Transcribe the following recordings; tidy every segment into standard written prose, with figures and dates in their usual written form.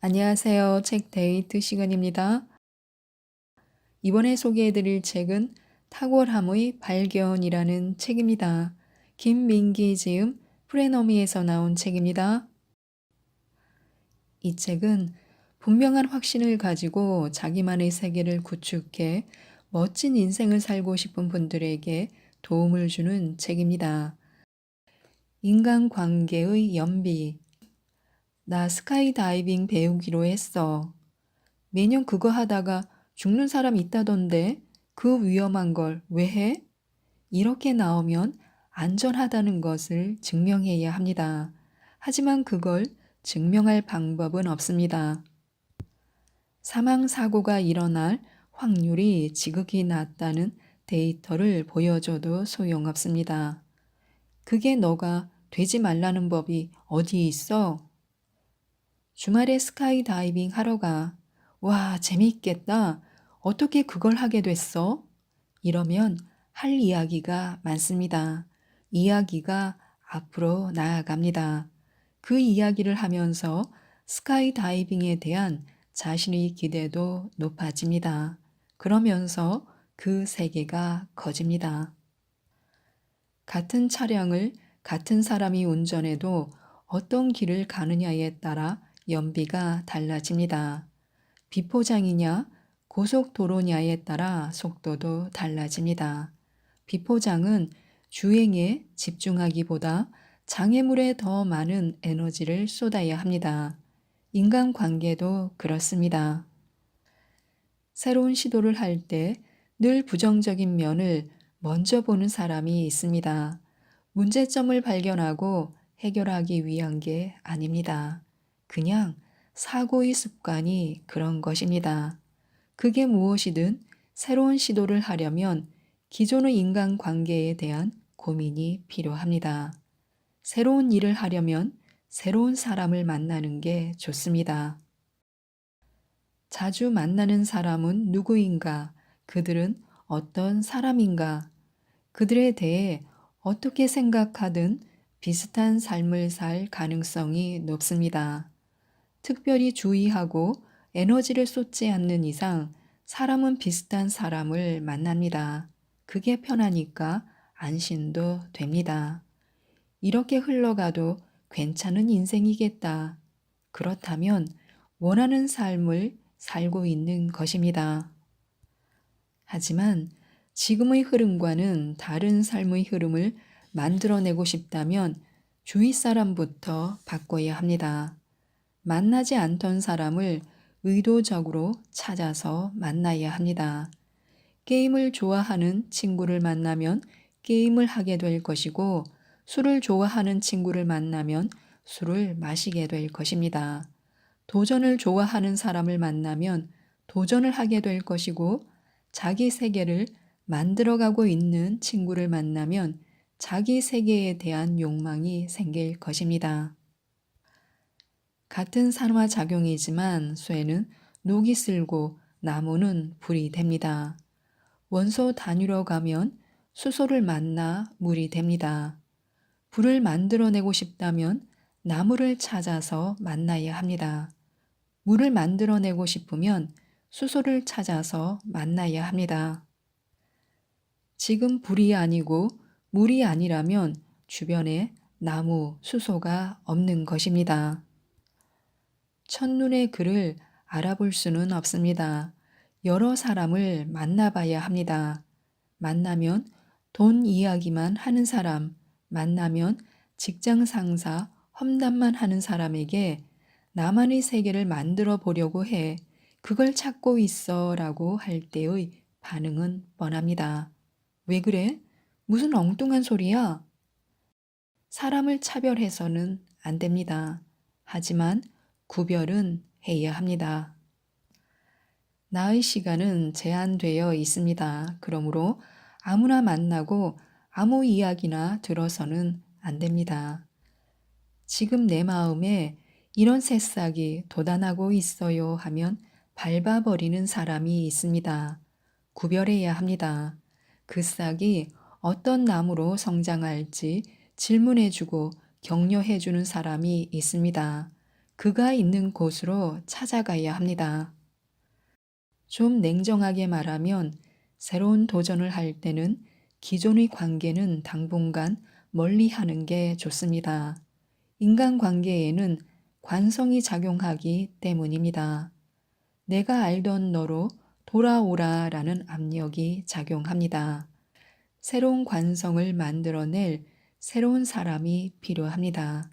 안녕하세요. 책 데이트 시간입니다. 이번에 소개해드릴 책은 탁월함의 발견이라는 책입니다. 김민기 지음 프레너미에서 나온 책입니다. 이 책은 분명한 확신을 가지고 자기만의 세계를 구축해 멋진 인생을 살고 싶은 분들에게 도움을 주는 책입니다. 인간관계의 연비. 나 스카이다이빙 배우기로 했어. 매년 그거 하다가 죽는 사람 있다던데 그 위험한 걸 왜 해? 이렇게 나오면 안전하다는 것을 증명해야 합니다. 하지만 그걸 증명할 방법은 없습니다. 사망사고가 일어날 확률이 지극히 낮다는 데이터를 보여줘도 소용없습니다. 그게 너가 되지 말라는 법이 어디 있어? 주말에 스카이다이빙 하러 가. 와, 재미있겠다. 어떻게 그걸 하게 됐어? 이러면 할 이야기가 많습니다. 이야기가 앞으로 나아갑니다. 그 이야기를 하면서 스카이다이빙에 대한 자신의 기대도 높아집니다. 그러면서 그 세계가 커집니다. 같은 차량을 같은 사람이 운전해도 어떤 길을 가느냐에 따라 연비가 달라집니다. 비포장이냐 고속도로냐에 따라 속도도 달라집니다. 비포장은 주행에 집중하기보다 장애물에 더 많은 에너지를 쏟아야 합니다. 인간관계도 그렇습니다. 새로운 시도를 할 때 늘 부정적인 면을 먼저 보는 사람이 있습니다. 문제점을 발견하고 해결하기 위한 게 아닙니다. 그냥 사고의 습관이 그런 것입니다. 그게 무엇이든 새로운 시도를 하려면 기존의 인간관계에 대한 고민이 필요합니다. 새로운 일을 하려면 새로운 사람을 만나는 게 좋습니다. 자주 만나는 사람은 누구인가? 그들은 어떤 사람인가? 그들에 대해 어떻게 생각하든 비슷한 삶을 살 가능성이 높습니다. 특별히 주의하고 에너지를 쏟지 않는 이상 사람은 비슷한 사람을 만납니다. 그게 편하니까 안심도 됩니다. 이렇게 흘러가도 괜찮은 인생이겠다. 그렇다면 원하는 삶을 살고 있는 것입니다. 하지만 지금의 흐름과는 다른 삶의 흐름을 만들어내고 싶다면 주위 사람부터 바꿔야 합니다. 만나지 않던 사람을 의도적으로 찾아서 만나야 합니다. 게임을 좋아하는 친구를 만나면 게임을 하게 될 것이고, 술을 좋아하는 친구를 만나면 술을 마시게 될 것입니다. 도전을 좋아하는 사람을 만나면 도전을 하게 될 것이고, 자기 세계를 만들어가고 있는 친구를 만나면 자기 세계에 대한 욕망이 생길 것입니다. 같은 산화작용이지만 쇠는 녹이 슬고 나무는 불이 됩니다. 원소 단위로 가면 수소를 만나 물이 됩니다. 불을 만들어내고 싶다면 나무를 찾아서 만나야 합니다. 물을 만들어내고 싶으면 수소를 찾아서 만나야 합니다. 지금 불이 아니고 물이 아니라면 주변에 나무, 수소가 없는 것입니다. 첫눈에 그를 알아볼 수는 없습니다. 여러 사람을 만나봐야 합니다. 만나면 돈 이야기만 하는 사람, 만나면 직장 상사 험담만 하는 사람에게 나만의 세계를 만들어 보려고 해. 그걸 찾고 있어 라고 할 때의 반응은 뻔합니다. 왜 그래? 무슨 엉뚱한 소리야? 사람을 차별해서는 안 됩니다. 하지만 구별은 해야 합니다. 나의 시간은 제한되어 있습니다. 그러므로 아무나 만나고 아무 이야기나 들어서는 안 됩니다. 지금 내 마음에 이런 새싹이 돋아나고 있어요 하면 밟아버리는 사람이 있습니다. 구별해야 합니다. 그 싹이 어떤 나무로 성장할지 질문해주고 격려해주는 사람이 있습니다. 그가 있는 곳으로 찾아가야 합니다. 좀 냉정하게 말하면 새로운 도전을 할 때는 기존의 관계는 당분간 멀리 하는 게 좋습니다. 인간관계에는 관성이 작용하기 때문입니다. 내가 알던 너로 돌아오라 라는 압력이 작용합니다. 새로운 관성을 만들어낼 새로운 사람이 필요합니다.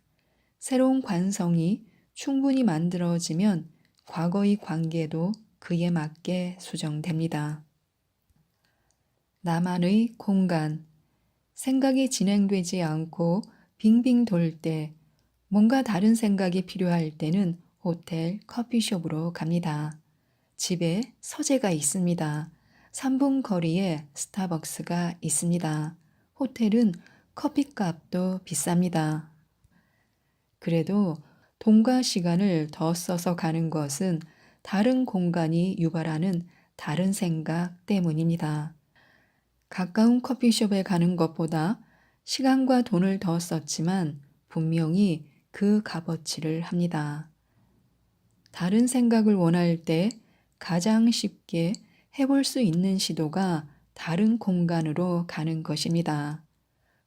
새로운 관성이 충분히 만들어지면 과거의 관계도 그에 맞게 수정됩니다. 나만의 공간. 생각이 진행되지 않고 빙빙 돌 때, 뭔가 다른 생각이 필요할 때는 호텔, 커피숍으로 갑니다. 집에 서재가 있습니다. 3분 거리에 스타벅스가 있습니다. 호텔은 커피값도 비쌉니다. 그래도 돈과 시간을 더 써서 가는 것은 다른 공간이 유발하는 다른 생각 때문입니다. 가까운 커피숍에 가는 것보다 시간과 돈을 더 썼지만 분명히 그 값어치를 합니다. 다른 생각을 원할 때 가장 쉽게 해볼 수 있는 시도가 다른 공간으로 가는 것입니다.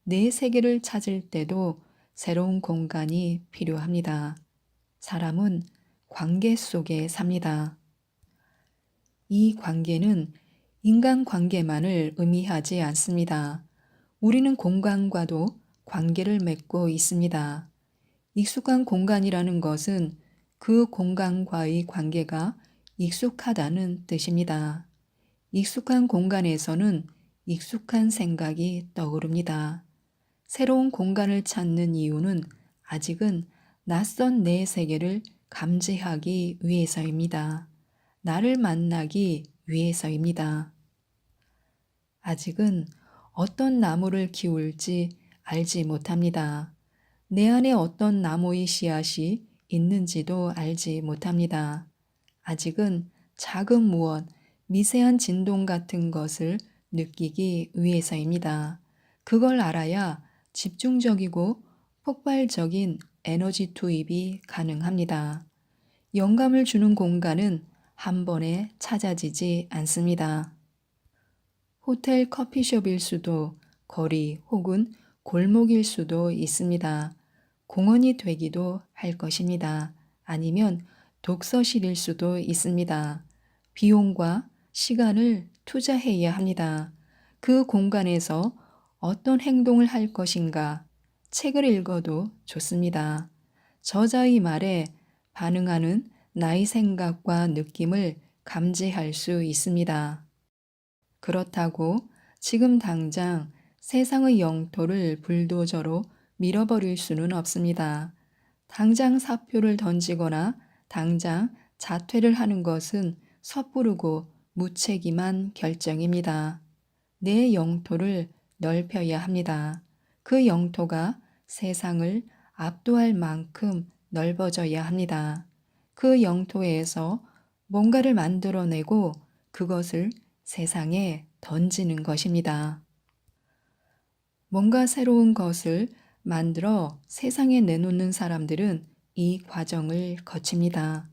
내 세계를 찾을 때도 새로운 공간이 필요합니다. 사람은 관계 속에 삽니다. 이 관계는 인간 관계만을 의미하지 않습니다. 우리는 공간과도 관계를 맺고 있습니다. 익숙한 공간이라는 것은 그 공간과의 관계가 익숙하다는 뜻입니다. 익숙한 공간에서는 익숙한 생각이 떠오릅니다. 새로운 공간을 찾는 이유는 아직은 낯선 내 세계를 감지하기 위해서입니다. 나를 만나기 위해서입니다. 아직은 어떤 나무를 키울지 알지 못합니다. 내 안에 어떤 나무의 씨앗이 있는지도 알지 못합니다. 아직은 작은 무언, 미세한 진동 같은 것을 느끼기 위해서입니다. 그걸 알아야 집중적이고 폭발적인 에너지 투입이 가능합니다. 영감을 주는 공간은 한 번에 찾아지지 않습니다. 호텔 커피숍일 수도, 거리 혹은 골목일 수도 있습니다. 공원이 되기도 할 것입니다. 아니면 독서실일 수도 있습니다. 비용과 시간을 투자해야 합니다. 그 공간에서 어떤 행동을 할 것인가, 책을 읽어도 좋습니다. 저자의 말에 반응하는 나의 생각과 느낌을 감지할 수 있습니다. 그렇다고 지금 당장 세상의 영토를 불도저로 밀어버릴 수는 없습니다. 당장 사표를 던지거나 당장 자퇴를 하는 것은 섣부르고 무책임한 결정입니다. 내 영토를 넓혀야 합니다. 그 영토가 세상을 압도할 만큼 넓어져야 합니다. 그 영토에서 뭔가를 만들어내고 그것을 세상에 던지는 것입니다. 뭔가 새로운 것을 만들어 세상에 내놓는 사람들은 이 과정을 거칩니다.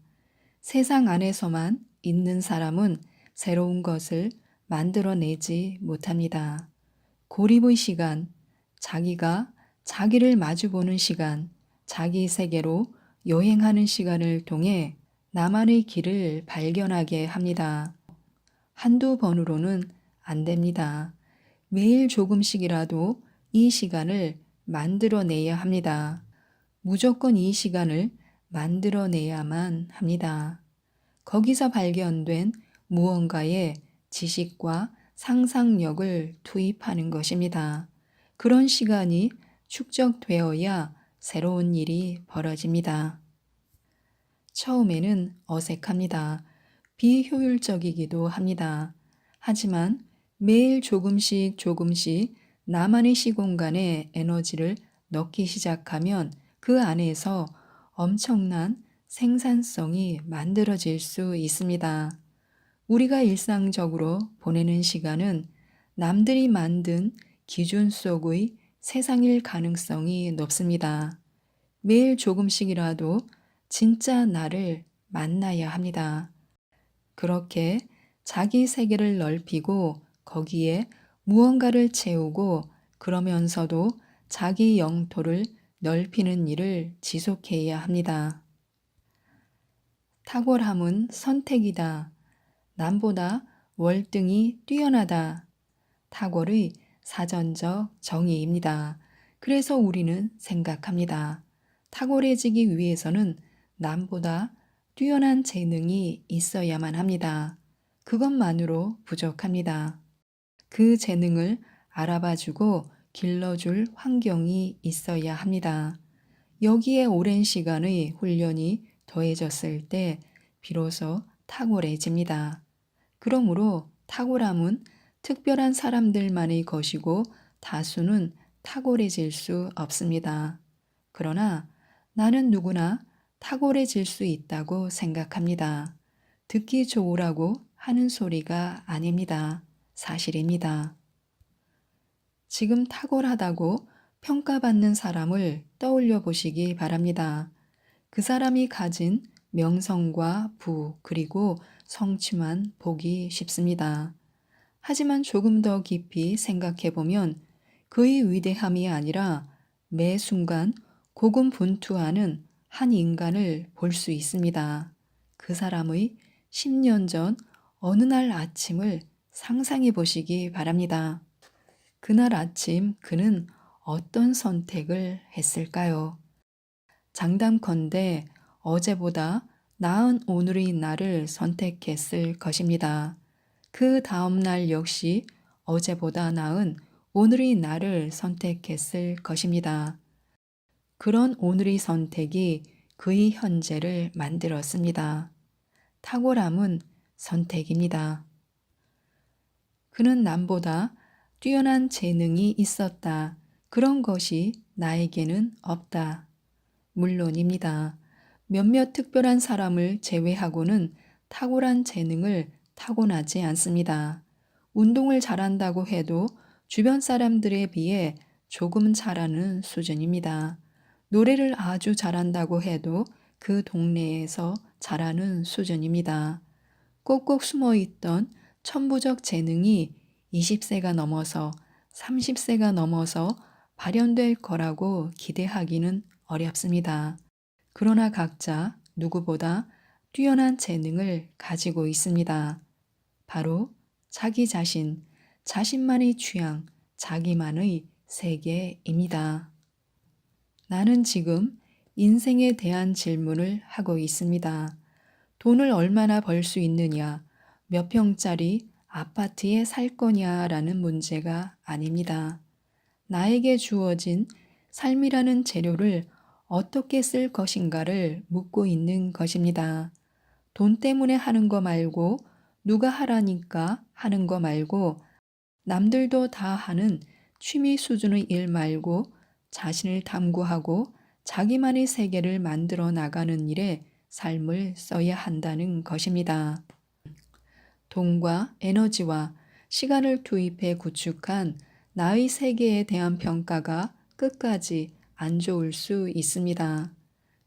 세상 안에서만 있는 사람은 새로운 것을 만들어내지 못합니다. 고립의 시간, 자기가 자기를 마주보는 시간, 자기 세계로 여행하는 시간을 통해 나만의 길을 발견하게 합니다. 한두 번으로는 안 됩니다. 매일 조금씩이라도 이 시간을 만들어내야 합니다. 무조건 이 시간을 만들어내야만 합니다. 거기서 발견된 무언가의 지식과 상상력을 투입하는 것입니다. 그런 시간이 축적되어야 새로운 일이 벌어집니다. 처음에는 어색합니다. 비효율적이기도 합니다. 하지만 매일 조금씩 조금씩 나만의 시공간에 에너지를 넣기 시작하면 그 안에서 엄청난 생산성이 만들어질 수 있습니다. 우리가 일상적으로 보내는 시간은 남들이 만든 기준 속의 세상일 가능성이 높습니다. 매일 조금씩이라도 진짜 나를 만나야 합니다. 그렇게 자기 세계를 넓히고 거기에 무언가를 채우고 그러면서도 자기 영토를 넓히는 일을 지속해야 합니다. 탁월함은 선택이다. 남보다 월등히 뛰어나다. 탁월의 사전적 정의입니다. 그래서 우리는 생각합니다. 탁월해지기 위해서는 남보다 뛰어난 재능이 있어야만 합니다. 그것만으로 부족합니다. 그 재능을 알아봐주고 길러줄 환경이 있어야 합니다. 여기에 오랜 시간의 훈련이 더해졌을 때 비로소 탁월해집니다. 그러므로 탁월함은 특별한 사람들만의 것이고 다수는 탁월해질 수 없습니다. 그러나 나는 누구나 탁월해질 수 있다고 생각합니다. 듣기 좋으라고 하는 소리가 아닙니다. 사실입니다. 지금 탁월하다고 평가받는 사람을 떠올려 보시기 바랍니다. 그 사람이 가진 명성과 부 그리고 성취만 보기 쉽습니다. 하지만 조금 더 깊이 생각해 보면 그의 위대함이 아니라 매 순간 고군분투하는 한 인간을 볼 수 있습니다. 그 사람의 10년 전 어느 날 아침을 상상해 보시기 바랍니다. 그날 아침 그는 어떤 선택을 했을까요? 장담컨대 어제보다 나은 오늘의 날을 선택했을 것입니다. 그 다음 날 역시 어제보다 나은 오늘의 날을 선택했을 것입니다. 그런 오늘의 선택이 그의 현재를 만들었습니다. 탁월함은 선택입니다. 그는 남보다 뛰어난 재능이 있었다. 그런 것이 나에게는 없다. 물론입니다. 몇몇 특별한 사람을 제외하고는 탁월한 재능을 타고나지 않습니다. 운동을 잘한다고 해도 주변 사람들에 비해 조금 잘하는 수준입니다. 노래를 아주 잘한다고 해도 그 동네에서 잘하는 수준입니다. 꼭꼭 숨어 있던 천부적 재능이 20세가 넘어서 30세가 넘어서 발현될 거라고 기대하기는 어렵습니다. 그러나 각자 누구보다 뛰어난 재능을 가지고 있습니다. 바로 자기 자신, 자신만의 취향, 자기만의 세계입니다. 나는 지금 인생에 대한 질문을 하고 있습니다. 돈을 얼마나 벌 수 있느냐, 몇 평짜리 아파트에 살 거냐라는 문제가 아닙니다. 나에게 주어진 삶이라는 재료를 어떻게 쓸 것인가를 묻고 있는 것입니다. 돈 때문에 하는 거 말고, 누가 하라니까 하는 거 말고, 남들도 다 하는 취미 수준의 일 말고 자신을 탐구하고 자기만의 세계를 만들어 나가는 일에 삶을 써야 한다는 것입니다. 돈과 에너지와 시간을 투입해 구축한 나의 세계에 대한 평가가 끝까지 안 좋을 수 있습니다.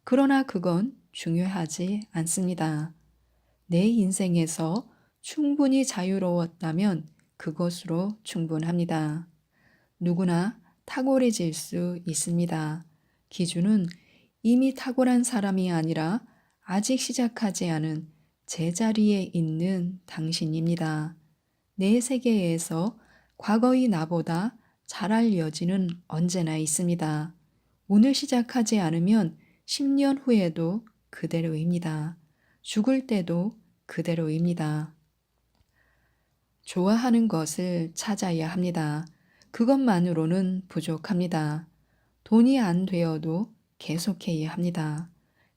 그러나 그건 중요하지 않습니다. 내 인생에서 충분히 자유로웠다면 그것으로 충분합니다. 누구나 탁월해질 수 있습니다. 기준은 이미 탁월한 사람이 아니라 아직 시작하지 않은 제자리에 있는 당신입니다. 내 세계에서 과거의 나보다 잘할 여지는 언제나 있습니다. 오늘 시작하지 않으면 10년 후에도 그대로입니다. 죽을 때도 그대로입니다. 좋아하는 것을 찾아야 합니다. 그것만으로는 부족합니다. 돈이 안 되어도 계속해야 합니다.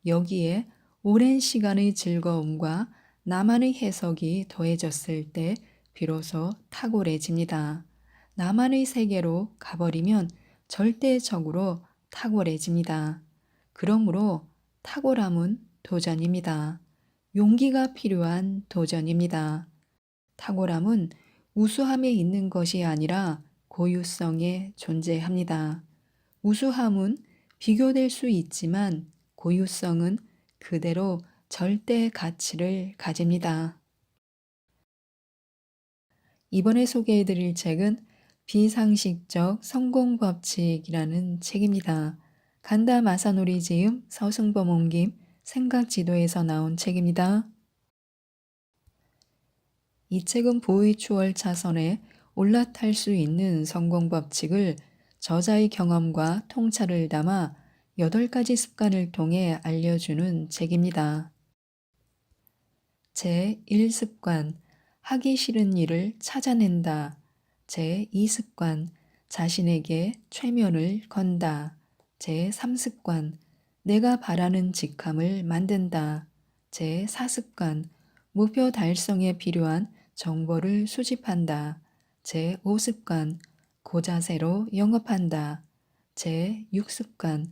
여기에 오랜 시간의 즐거움과 나만의 해석이 더해졌을 때 비로소 탁월해집니다. 나만의 세계로 가버리면 절대적으로 탁월해집니다. 그러므로 탁월함은 도전입니다. 용기가 필요한 도전입니다. 탁월함은 우수함에 있는 것이 아니라 고유성에 존재합니다. 우수함은 비교될 수 있지만 고유성은 그대로 절대 가치를 가집니다. 이번에 소개해 드릴 책은 비상식적 성공 법칙이라는 책입니다. 간다 마사노리 지음, 서승범 옮김, 생각지도에서 나온 책입니다. 이 책은 보의 추월 차선에 올라탈 수 있는 성공 법칙을 저자의 경험과 통찰을 담아 8가지 습관을 통해 알려주는 책입니다. 제1습관, 하기 싫은 일을 찾아낸다. 제2습관, 자신에게 최면을 건다. 제3습관, 내가 바라는 직함을 만든다. 제4습관, 목표 달성에 필요한 정보를 수집한다. 제5습관, 고자세로 영업한다. 제6습관,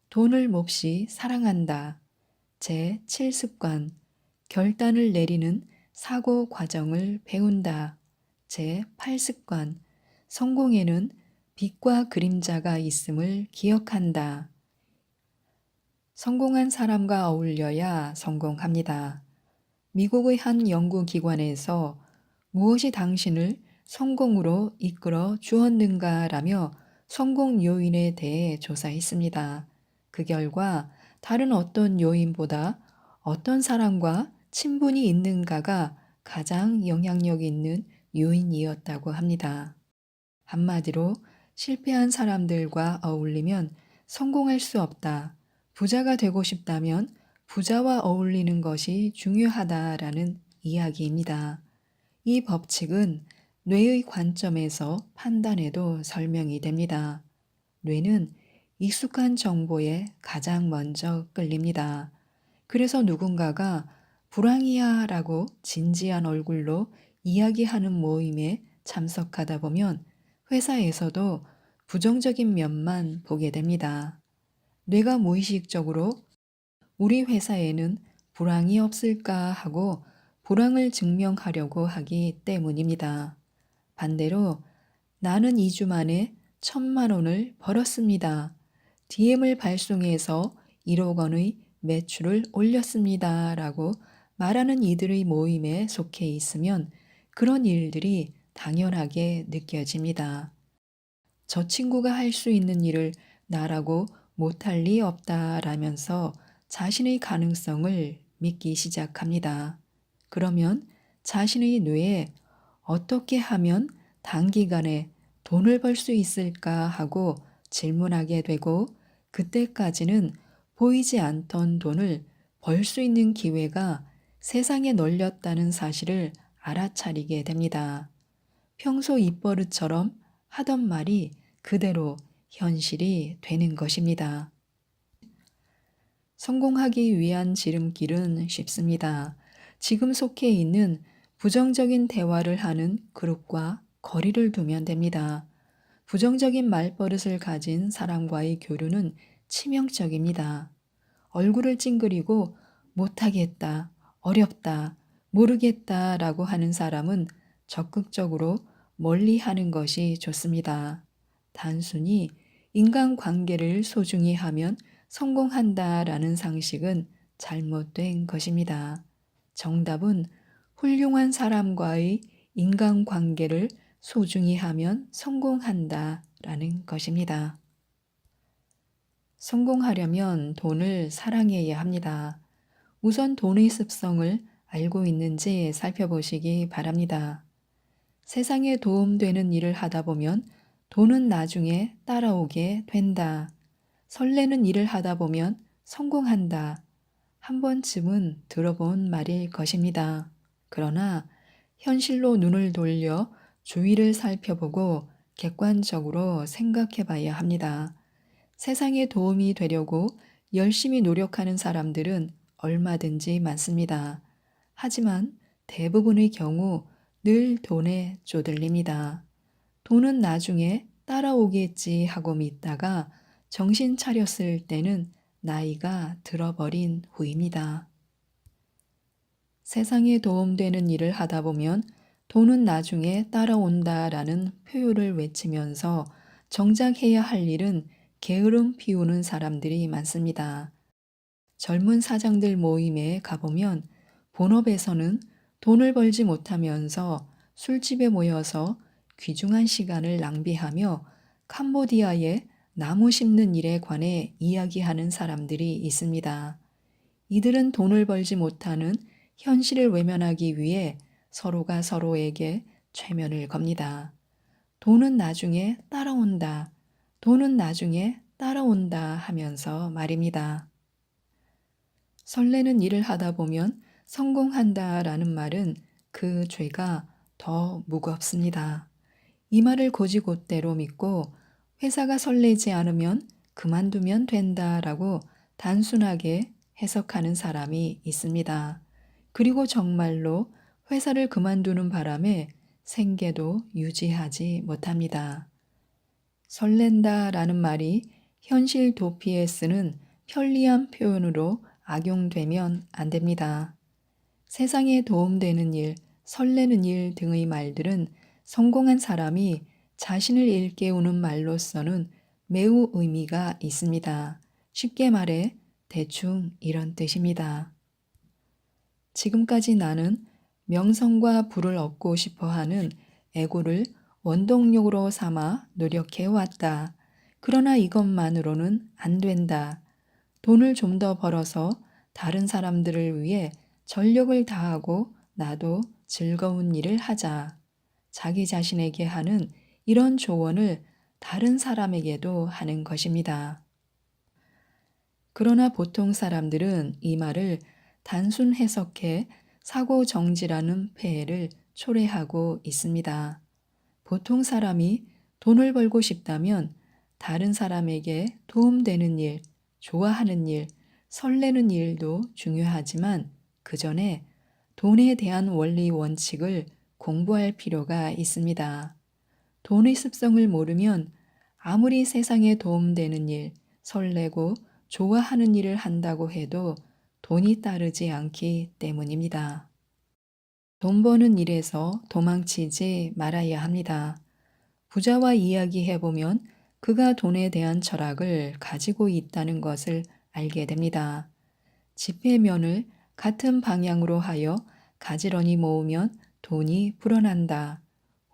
돈을 몹시 사랑한다. 제7습관, 결단을 내리는 사고 과정을 배운다. 제8습관, 성공에는 빛과 그림자가 있음을 기억한다. 성공한 사람과 어울려야 성공합니다. 미국의 한 연구기관에서 무엇이 당신을 성공으로 이끌어 주었는가라며 성공 요인에 대해 조사했습니다. 그 결과 다른 어떤 요인보다 어떤 사람과 친분이 있는가가 가장 영향력 있는 요인이었다고 합니다. 한마디로 실패한 사람들과 어울리면 성공할 수 없다. 부자가 되고 싶다면 부자와 어울리는 것이 중요하다라는 이야기입니다. 이 법칙은 뇌의 관점에서 판단해도 설명이 됩니다. 뇌는 익숙한 정보에 가장 먼저 끌립니다. 그래서 누군가가 불황이야 라고 진지한 얼굴로 이야기하는 모임에 참석하다 보면 회사에서도 부정적인 면만 보게 됩니다. 뇌가 무의식적으로 우리 회사에는 불황이 없을까 하고 불황을 증명하려고 하기 때문입니다. 반대로 나는 2주 만에 1,000만 원을 벌었습니다. DM을 발송해서 1억 원의 매출을 올렸습니다. 라고 말하는 이들의 모임에 속해 있으면 그런 일들이 당연하게 느껴집니다. 저 친구가 할 수 있는 일을 나라고 못할 리 없다라면서 자신의 가능성을 믿기 시작합니다. 그러면 자신의 뇌에 어떻게 하면 단기간에 돈을 벌 수 있을까 하고 질문하게 되고 그때까지는 보이지 않던 돈을 벌 수 있는 기회가 세상에 널렸다는 사실을 알아차리게 됩니다. 평소 입버릇처럼 하던 말이 그대로 현실이 되는 것입니다. 성공하기 위한 지름길은 쉽습니다. 지금 속해 있는 부정적인 대화를 하는 그룹과 거리를 두면 됩니다. 부정적인 말버릇을 가진 사람과의 교류는 치명적입니다. 얼굴을 찡그리고 못하겠다, 어렵다, 모르겠다 라고 하는 사람은 적극적으로 멀리 하는 것이 좋습니다. 단순히 인간관계를 소중히 하면 성공한다라는 상식은 잘못된 것입니다. 정답은 훌륭한 사람과의 인간관계를 소중히 하면 성공한다라는 것입니다. 성공하려면 돈을 사랑해야 합니다. 우선 돈의 습성을 알고 있는지 살펴보시기 바랍니다. 세상에 도움되는 일을 하다 보면 돈은 나중에 따라오게 된다. 설레는 일을 하다 보면 성공한다. 한 번쯤은 들어본 말일 것입니다. 그러나 현실로 눈을 돌려 주위를 살펴보고 객관적으로 생각해 봐야 합니다. 세상에 도움이 되려고 열심히 노력하는 사람들은 얼마든지 많습니다. 하지만 대부분의 경우 늘 돈에 쪼들립니다. 돈은 나중에 따라오겠지 하고 믿다가 정신 차렸을 때는 나이가 들어버린 후입니다. 세상에 도움되는 일을 하다 보면 돈은 나중에 따라온다라는 표효를 외치면서 정작 해야 할 일은 게으름 피우는 사람들이 많습니다. 젊은 사장들 모임에 가보면 본업에서는 돈을 벌지 못하면서 술집에 모여서 귀중한 시간을 낭비하며 캄보디아의 나무 심는 일에 관해 이야기하는 사람들이 있습니다. 이들은 돈을 벌지 못하는 현실을 외면하기 위해 서로가 서로에게 최면을 겁니다. 돈은 나중에 따라온다. 돈은 나중에 따라온다 하면서 말입니다. 설레는 일을 하다 보면 성공한다라는 말은 그 죄가 더 무겁습니다. 이 말을 곧이곧대로 믿고 회사가 설레지 않으면 그만두면 된다라고 단순하게 해석하는 사람이 있습니다. 그리고 정말로 회사를 그만두는 바람에 생계도 유지하지 못합니다. 설렌다라는 말이 현실 도피에 쓰는 편리한 표현으로 악용되면 안 됩니다. 세상에 도움되는 일, 설레는 일 등의 말들은 성공한 사람이 자신을 일깨우는 말로서는 매우 의미가 있습니다. 쉽게 말해 대충 이런 뜻입니다. 지금까지 나는 명성과 부를 얻고 싶어 하는 애고를 원동력으로 삼아 노력해 왔다. 그러나 이것만으로는 안 된다. 돈을 좀 더 벌어서 다른 사람들을 위해 전력을 다하고 나도 즐거운 일을 하자. 자기 자신에게 하는 이런 조언을 다른 사람에게도 하는 것입니다. 그러나 보통 사람들은 이 말을 단순 해석해 사고 정지라는 폐해를 초래하고 있습니다. 보통 사람이 돈을 벌고 싶다면 다른 사람에게 도움되는 일, 좋아하는 일, 설레는 일도 중요하지만 그 전에 돈에 대한 원리 원칙을 공부할 필요가 있습니다. 돈의 습성을 모르면 아무리 세상에 도움되는 일, 설레고 좋아하는 일을 한다고 해도 돈이 따르지 않기 때문입니다. 돈 버는 일에서 도망치지 말아야 합니다. 부자와 이야기해보면 그가 돈에 대한 철학을 가지고 있다는 것을 알게 됩니다. 지폐면을 같은 방향으로 하여 가지런히 모으면 돈이 불어난다.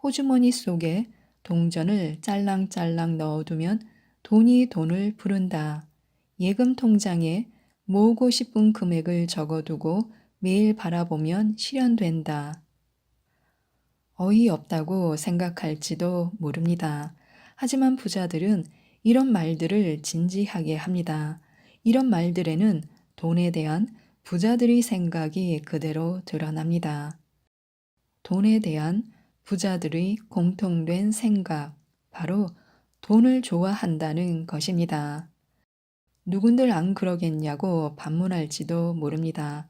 호주머니 속에 동전을 짤랑짤랑 넣어두면 돈이 돈을 부른다. 예금 통장에 모으고 싶은 금액을 적어두고 매일 바라보면 실현된다. 어이없다고 생각할지도 모릅니다. 하지만 부자들은 이런 말들을 진지하게 합니다. 이런 말들에는 돈에 대한 부자들의 생각이 그대로 드러납니다. 돈에 대한 부자들의 공통된 생각, 바로 돈을 좋아한다는 것입니다. 누군들 안 그러겠냐고 반문할지도 모릅니다.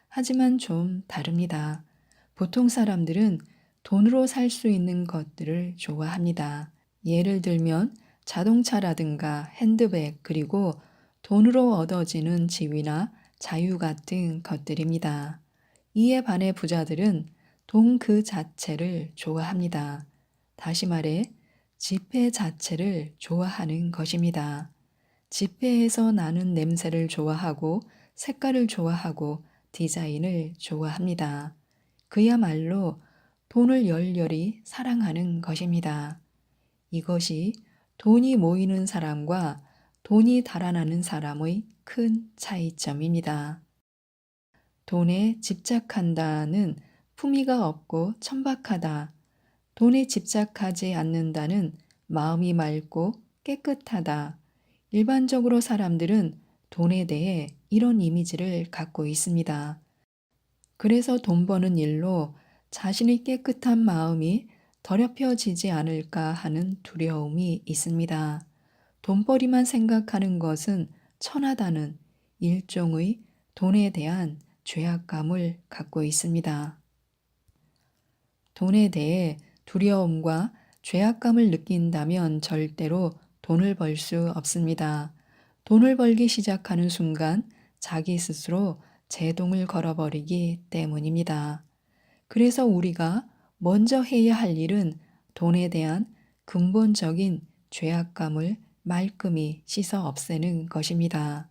하지만 좀 다릅니다. 보통 사람들은 돈으로 살 수 있는 것들을 좋아합니다. 예를 들면 자동차라든가 핸드백, 그리고 돈으로 얻어지는 지위나 자유 같은 것들입니다. 이에 반해 부자들은 돈 그 자체를 좋아합니다. 다시 말해 지폐 자체를 좋아하는 것입니다. 지폐에서 나는 냄새를 좋아하고 색깔을 좋아하고 디자인을 좋아합니다. 그야말로 돈을 열렬히 사랑하는 것입니다. 이것이 돈이 모이는 사람과 돈이 달아나는 사람의 큰 차이점입니다. 돈에 집착한다는 품위가 없고 천박하다. 돈에 집착하지 않는다는 마음이 맑고 깨끗하다. 일반적으로 사람들은 돈에 대해 이런 이미지를 갖고 있습니다. 그래서 돈 버는 일로 자신의 깨끗한 마음이 더럽혀지지 않을까 하는 두려움이 있습니다. 돈벌이만 생각하는 것은 천하다는 일종의 돈에 대한 죄악감을 갖고 있습니다. 돈에 대해 두려움과 죄악감을 느낀다면 절대로 돈을 벌 수 없습니다. 돈을 벌기 시작하는 순간 자기 스스로 제동을 걸어버리기 때문입니다. 그래서 우리가 먼저 해야 할 일은 돈에 대한 근본적인 죄악감을 말끔히 씻어 없애는 것입니다.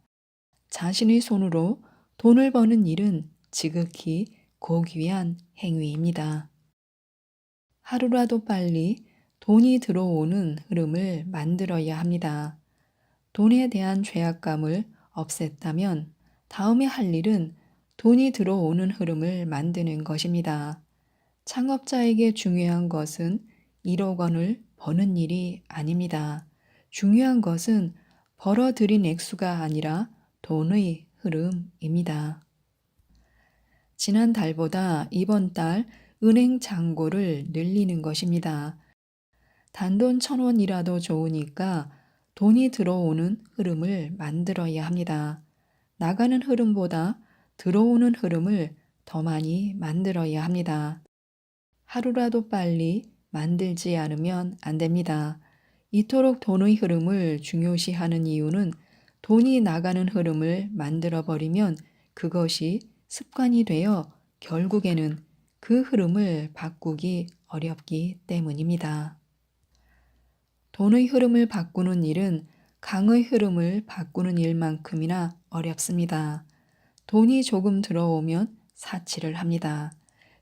자신의 손으로 돈을 버는 일은 지극히 고귀한 행위입니다. 하루라도 빨리 돈이 들어오는 흐름을 만들어야 합니다. 돈에 대한 죄악감을 없앴다면 다음에 할 일은 돈이 들어오는 흐름을 만드는 것입니다. 창업자에게 중요한 것은 1억 원을 버는 일이 아닙니다. 중요한 것은 벌어들인 액수가 아니라 돈의 흐름입니다. 지난달보다 이번 달 은행 잔고를 늘리는 것입니다. 단돈 1,000원이라도 좋으니까 돈이 들어오는 흐름을 만들어야 합니다. 나가는 흐름보다 들어오는 흐름을 더 많이 만들어야 합니다. 하루라도 빨리 만들지 않으면 안 됩니다. 이토록 돈의 흐름을 중요시하는 이유는 돈이 나가는 흐름을 만들어 버리면 그것이 습관이 되어 결국에는 그 흐름을 바꾸기 어렵기 때문입니다. 돈의 흐름을 바꾸는 일은 강의 흐름을 바꾸는 일만큼이나 어렵습니다. 돈이 조금 들어오면 사치를 합니다.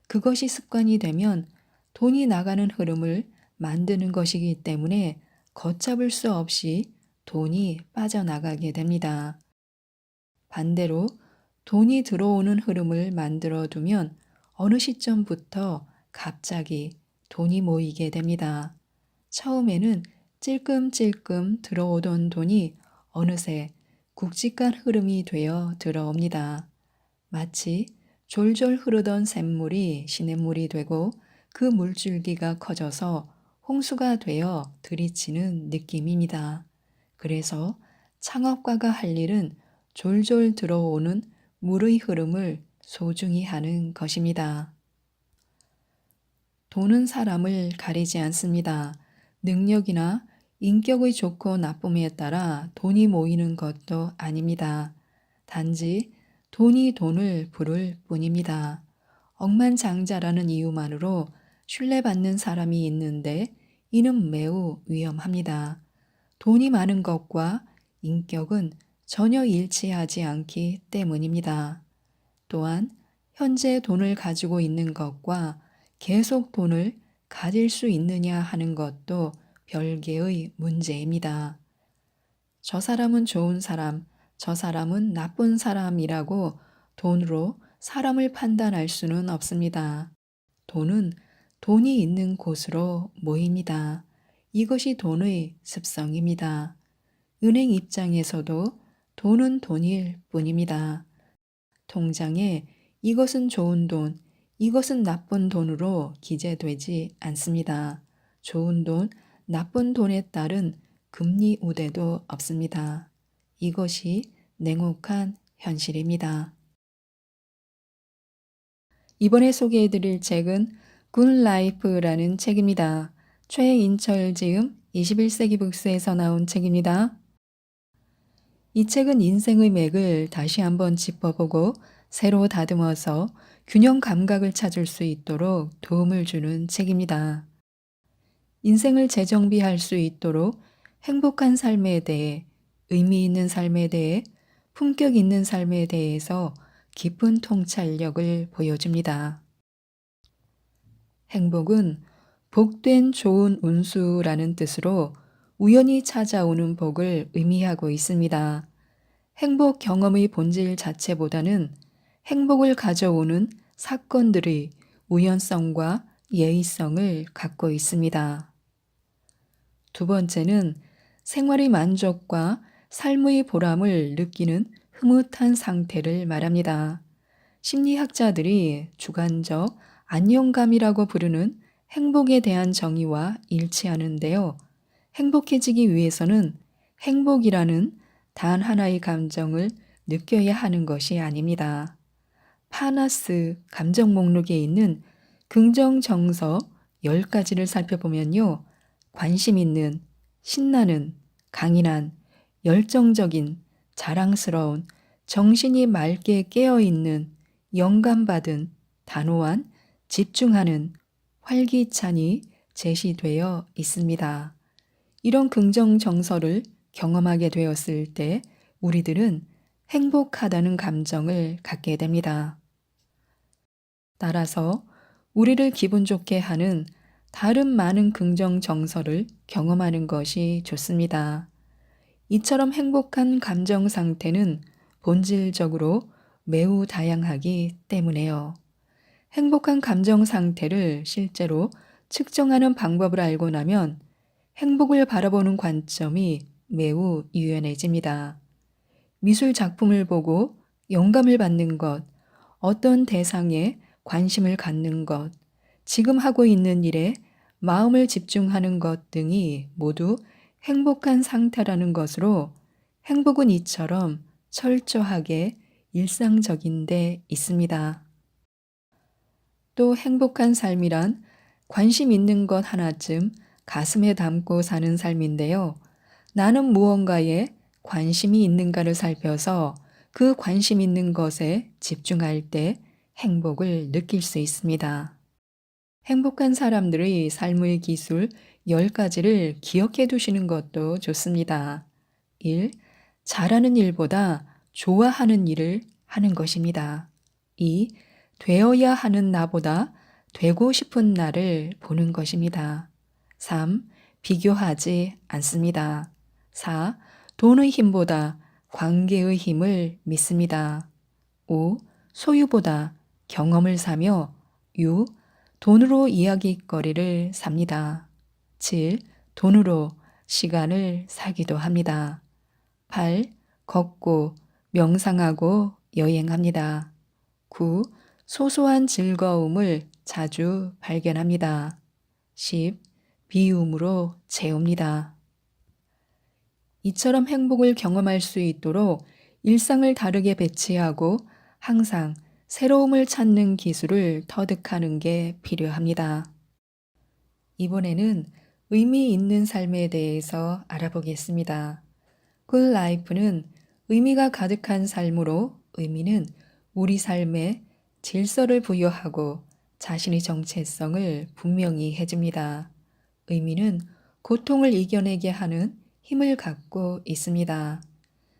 그것이 습관이 되면 돈이 나가는 흐름을 만드는 것이기 때문에 걷잡을 수 없이 돈이 빠져나가게 됩니다. 반대로 돈이 들어오는 흐름을 만들어 두면 어느 시점부터 갑자기 돈이 모이게 됩니다. 처음에는 찔끔찔끔 들어오던 돈이 어느새 굵직한 흐름이 되어 들어옵니다. 마치 졸졸 흐르던 샘물이 시냇물이 되고 그 물줄기가 커져서 홍수가 되어 들이치는 느낌입니다. 그래서 창업가가 할 일은 졸졸 들어오는 물의 흐름을 소중히 하는 것입니다. 돈은 사람을 가리지 않습니다. 능력이나 인격의 좋고 나쁨에 따라 돈이 모이는 것도 아닙니다. 단지 돈이 돈을 부를 뿐입니다. 억만장자라는 이유만으로 신뢰받는 사람이 있는데 이는 매우 위험합니다. 돈이 많은 것과 인격은 전혀 일치하지 않기 때문입니다. 또한 현재 돈을 가지고 있는 것과 계속 돈을 가질 수 있느냐 하는 것도 별개의 문제입니다. 저 사람은 좋은 사람, 저 사람은 나쁜 사람이라고 돈으로 사람을 판단할 수는 없습니다. 돈은 돈이 있는 곳으로 모입니다. 이것이 돈의 습성입니다. 은행 입장에서도 돈은 돈일 뿐입니다. 통장에 이것은 좋은 돈, 이것은 나쁜 돈으로 기재되지 않습니다. 좋은 돈, 나쁜 돈에 따른 금리 우대도 없습니다. 이것이 냉혹한 현실입니다. 이번에 소개해드릴 책은 굿라이프라는 책입니다. 최인철 지음 21세기 북스에서 나온 책입니다. 이 책은 인생의 맥을 다시 한번 짚어보고 새로 다듬어서 균형 감각을 찾을 수 있도록 도움을 주는 책입니다. 인생을 재정비할 수 있도록 행복한 삶에 대해, 의미 있는 삶에 대해, 품격 있는 삶에 대해서 깊은 통찰력을 보여줍니다. 행복은 복된 좋은 운수라는 뜻으로 우연히 찾아오는 복을 의미하고 있습니다. 행복 경험의 본질 자체보다는 행복을 가져오는 사건들의 우연성과 예의성을 갖고 있습니다. 두 번째는 생활의 만족과 삶의 보람을 느끼는 흐뭇한 상태를 말합니다. 심리학자들이 주관적 안정감이라고 부르는 행복에 대한 정의와 일치하는데요. 행복해지기 위해서는 행복이라는 단 하나의 감정을 느껴야 하는 것이 아닙니다. 파나스 감정 목록에 있는 긍정 정서 10가지를 살펴보면요. 관심 있는, 신나는, 강인한, 열정적인, 자랑스러운, 정신이 맑게 깨어있는, 영감받은, 단호한, 집중하는, 활기찬이 제시되어 있습니다. 이런 긍정 정서를 경험하게 되었을 때 우리들은 행복하다는 감정을 갖게 됩니다. 따라서 우리를 기분 좋게 하는 다른 많은 긍정 정서를 경험하는 것이 좋습니다. 이처럼 행복한 감정 상태는 본질적으로 매우 다양하기 때문에요. 행복한 감정 상태를 실제로 측정하는 방법을 알고 나면 행복을 바라보는 관점이 매우 유연해집니다. 미술 작품을 보고 영감을 받는 것, 어떤 대상에 관심을 갖는 것, 지금 하고 있는 일에 마음을 집중하는 것 등이 모두 행복한 상태라는 것으로 행복은 이처럼 철저하게 일상적인 데 있습니다. 또 행복한 삶이란 관심 있는 것 하나쯤 가슴에 담고 사는 삶인데요. 나는 무언가에 관심이 있는가를 살펴서 그 관심 있는 것에 집중할 때 행복을 느낄 수 있습니다. 행복한 사람들의 삶의 기술 10가지를 기억해 두시는 것도 좋습니다. 1. 잘하는 일보다 좋아하는 일을 하는 것입니다. 2. 되어야 하는 나보다 되고 싶은 나를 보는 것입니다. 3. 비교하지 않습니다. 4. 돈의 힘보다 관계의 힘을 믿습니다. 5. 소유보다 경험을 사며 6. 돈으로 이야기거리를 삽니다. 7. 돈으로 시간을 사기도 합니다. 8. 걷고 명상하고 여행합니다. 9. 소소한 즐거움을 자주 발견합니다. 10. 비움으로 채웁니다. 이처럼 행복을 경험할 수 있도록 일상을 다르게 배치하고 항상 새로움을 찾는 기술을 터득하는 게 필요합니다. 이번에는 의미 있는 삶에 대해서 알아보겠습니다. 굿 라이프는 의미가 가득한 삶으로 의미는 우리 삶에 질서를 부여하고 자신의 정체성을 분명히 해줍니다. 의미는 고통을 이겨내게 하는 힘을 갖고 있습니다.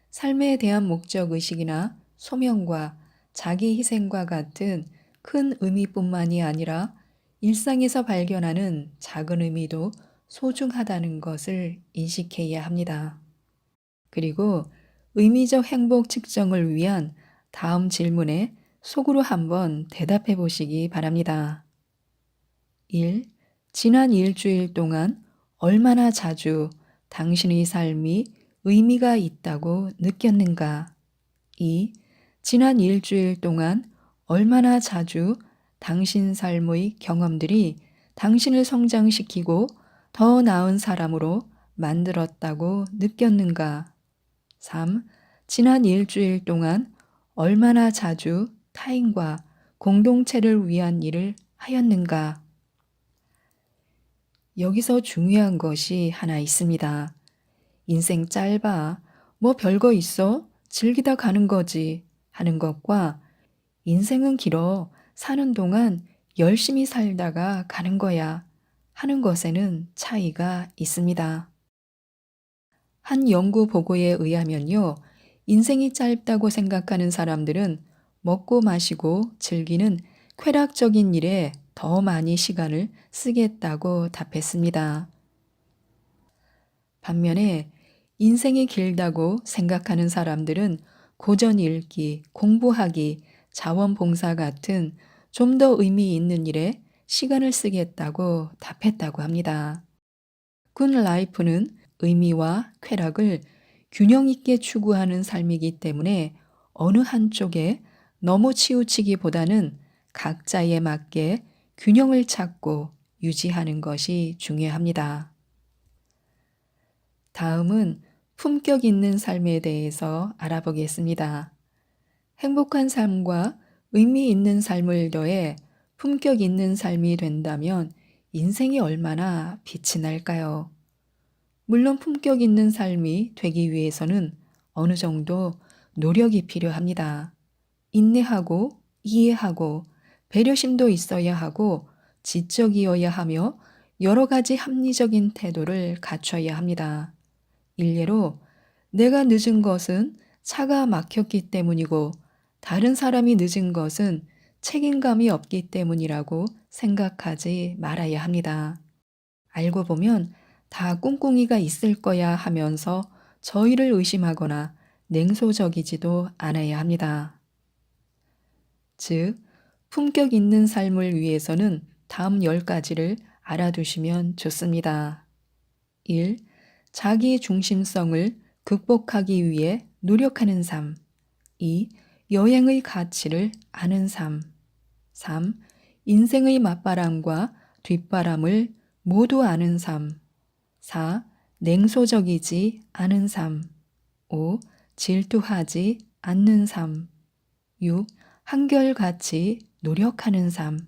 삶에 대한 목적의식이나 소명과 자기 희생과 같은 큰 의미뿐만이 아니라 일상에서 발견하는 작은 의미도 소중하다는 것을 인식해야 합니다. 그리고 의미적 행복 측정을 위한 다음 질문에 속으로 한번 대답해 보시기 바랍니다. 1. 지난 일주일 동안 얼마나 자주 당신의 삶이 의미가 있다고 느꼈는가? 2. 지난 일주일 동안 얼마나 자주 당신 삶의 경험들이 당신을 성장시키고 더 나은 사람으로 만들었다고 느꼈는가? 3. 지난 일주일 동안 얼마나 자주 타인과 공동체를 위한 일을 하였는가? 여기서 중요한 것이 하나 있습니다. 인생 짧아, 뭐 별거 있어? 즐기다 가는 거지 하는 것과 인생은 길어, 사는 동안 열심히 살다가 가는 거야 하는 것에는 차이가 있습니다. 한 연구 보고에 의하면요, 인생이 짧다고 생각하는 사람들은 먹고 마시고 즐기는 쾌락적인 일에 더 많이 시간을 쓰겠다고 답했습니다. 반면에 인생이 길다고 생각하는 사람들은 고전 읽기, 공부하기, 자원봉사 같은 좀 더 의미 있는 일에 시간을 쓰겠다고 답했다고 합니다. 굿 라이프는 의미와 쾌락을 균형 있게 추구하는 삶이기 때문에 어느 한쪽에 너무 치우치기보다는 각자에 맞게 균형을 찾고 유지하는 것이 중요합니다. 다음은 품격 있는 삶에 대해서 알아보겠습니다. 행복한 삶과 의미 있는 삶을 더해 품격 있는 삶이 된다면 인생이 얼마나 빛이 날까요? 물론 품격 있는 삶이 되기 위해서는 어느 정도 노력이 필요합니다. 인내하고 이해하고 배려심도 있어야 하고 지적이어야 하며 여러 가지 합리적인 태도를 갖춰야 합니다. 일례로 내가 늦은 것은 차가 막혔기 때문이고 다른 사람이 늦은 것은 책임감이 없기 때문이라고 생각하지 말아야 합니다. 알고 보면 다 꿍꿍이가 있을 거야 하면서 저희를 의심하거나 냉소적이지도 않아야 합니다. 즉, 품격 있는 삶을 위해서는 다음 10가지를 알아두시면 좋습니다. 1. 자기 중심성을 극복하기 위해 노력하는 삶. 2. 여행의 가치를 아는 삶. 3. 인생의 맞바람과 뒷바람을 모두 아는 삶. 4. 냉소적이지 않은 삶. 5. 질투하지 않는 삶. 6. 한결같이 노력하는 삶.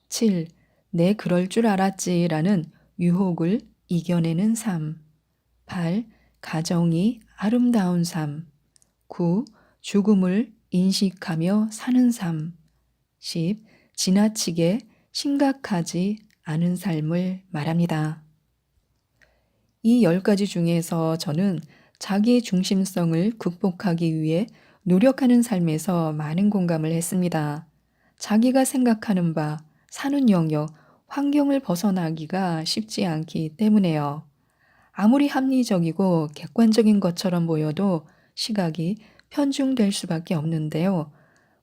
7. 내 그럴 줄 알았지라는 유혹을 이겨내는 삶. 8. 가정이 아름다운 삶. 9. 죽음을 인식하며 사는 삶. 10. 지나치게 심각하지 않은 삶을 말합니다. 이 10가지 중에서 저는 자기 중심성을 극복하기 위해 노력하는 삶에서 많은 공감을 했습니다. 자기가 생각하는 바, 사는 영역, 환경을 벗어나기가 쉽지 않기 때문에요. 아무리 합리적이고 객관적인 것처럼 보여도 시각이 편중될 수밖에 없는데요.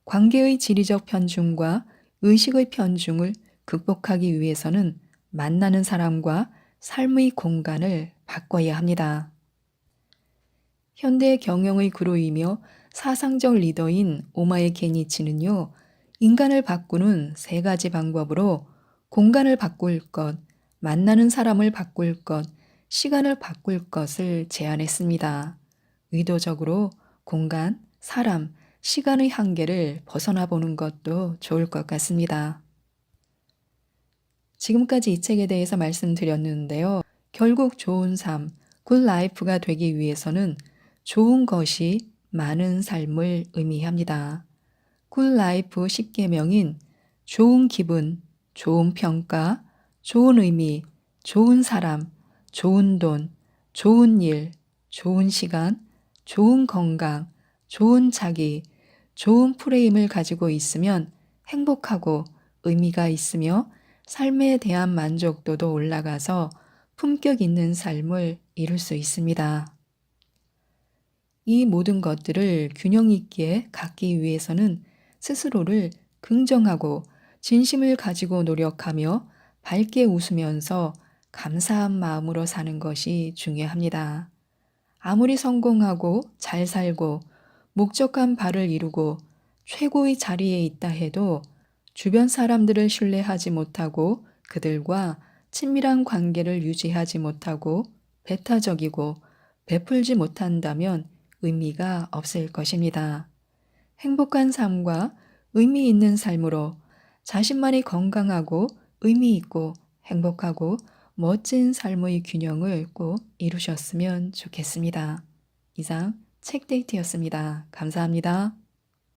관계의 지리적 편중과 의식의 편중을 극복하기 위해서는 만나는 사람과 삶의 공간을 바꿔야 합니다. 현대 경영의 그루이며 사상적 리더인 오마에 게니치는요, 인간을 바꾸는 3가지 방법으로 공간을 바꿀 것, 만나는 사람을 바꿀 것, 시간을 바꿀 것을 제안했습니다. 의도적으로 공간, 사람, 시간의 한계를 벗어나 보는 것도 좋을 것 같습니다. 지금까지 이 책에 대해서 말씀드렸는데요. 결국 좋은 삶, 굿 라이프가 되기 위해서는 좋은 것이 많은 삶을 의미합니다. 굿 라이프 10계명인 좋은 기분, 좋은 평가, 좋은 의미, 좋은 사람, 좋은 돈, 좋은 일, 좋은 시간, 좋은 건강, 좋은 자기, 좋은 프레임을 가지고 있으면 행복하고 의미가 있으며 삶에 대한 만족도도 올라가서 품격 있는 삶을 이룰 수 있습니다. 이 모든 것들을 균형 있게 갖기 위해서는 스스로를 긍정하고 진심을 가지고 노력하며 밝게 웃으면서 감사한 마음으로 사는 것이 중요합니다. 아무리 성공하고 잘 살고 목적한 바를 이루고 최고의 자리에 있다 해도 주변 사람들을 신뢰하지 못하고 그들과 친밀한 관계를 유지하지 못하고 배타적이고 베풀지 못한다면 의미가 없을 것입니다. 행복한 삶과 의미 있는 삶으로 자신만이 건강하고 의미 있고 행복하고 멋진 삶의 균형을 꼭 이루셨으면 좋겠습니다. 이상 책데이트였습니다. 감사합니다.